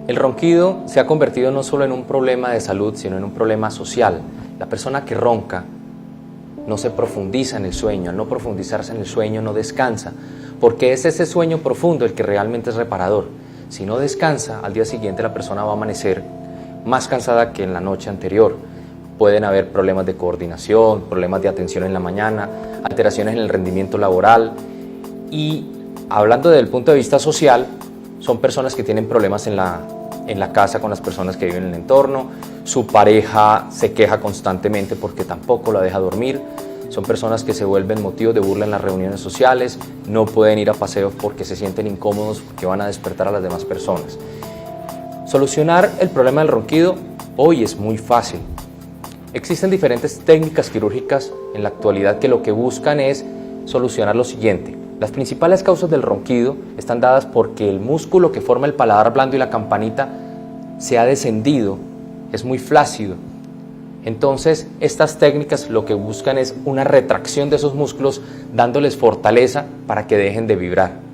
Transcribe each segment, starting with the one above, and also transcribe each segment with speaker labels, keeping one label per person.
Speaker 1: El ronquido se ha convertido no solo en un problema de salud, sino en un problema social. La persona que ronca no se profundiza en el sueño, al no profundizarse en el sueño no descansa, porque es ese sueño profundo el que realmente es reparador. Si no descansa, al día siguiente la persona va a amanecer más cansada que en la noche anterior. Pueden haber problemas de coordinación, problemas de atención en la mañana, alteraciones en el rendimiento laboral y, hablando desde el punto de vista social, son personas que tienen problemas en la casa con las personas que viven en el entorno, su pareja se queja constantemente porque tampoco la deja dormir, son personas que se vuelven motivo de burla en las reuniones sociales, no pueden ir a paseos porque se sienten incómodos porque van a despertar a las demás personas. Solucionar el problema del ronquido hoy es muy fácil. Existen diferentes técnicas quirúrgicas en la actualidad que lo que buscan es solucionar lo siguiente. Las principales causas del ronquido están dadas porque el músculo que forma el paladar blando y la campanita se ha descendido, es muy flácido. Entonces, estas técnicas lo que buscan es una retracción de esos músculos, dándoles fortaleza para que dejen de vibrar.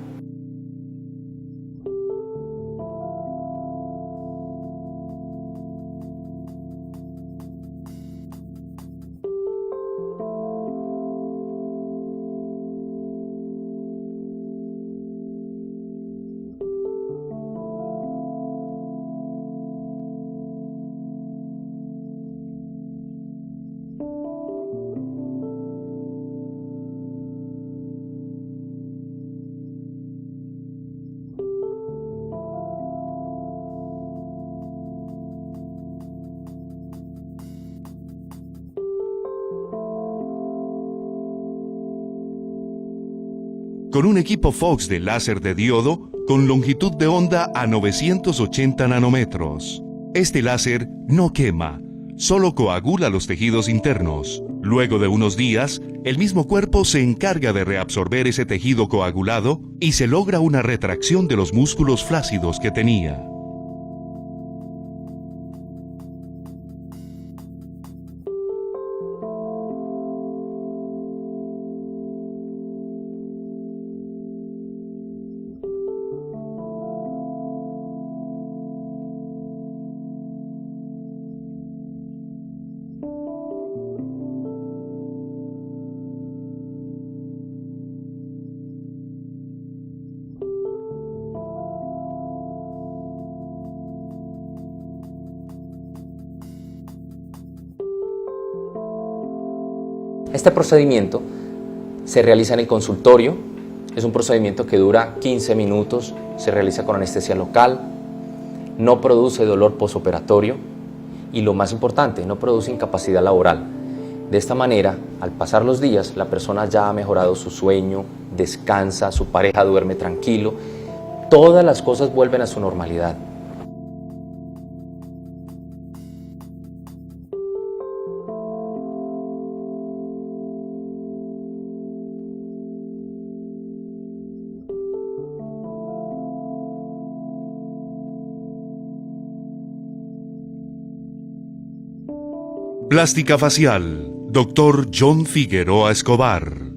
Speaker 2: Con un equipo Fox de láser de diodo con longitud de onda a 980 nanómetros. Este láser no quema, solo coagula los tejidos internos. Luego de unos días, el mismo cuerpo se encarga de reabsorber ese tejido coagulado y se logra una retracción de los músculos flácidos que tenía.
Speaker 1: Este procedimiento se realiza en el consultorio, es un procedimiento que dura 15 minutos, se realiza con anestesia local, no produce dolor posoperatorio y, lo más importante, no produce incapacidad laboral. De esta manera, al pasar los días, la persona ya ha mejorado su sueño, descansa, su pareja duerme tranquilo, todas las cosas vuelven a su normalidad.
Speaker 2: Plástica facial, Dr. John Figueroa Escobar.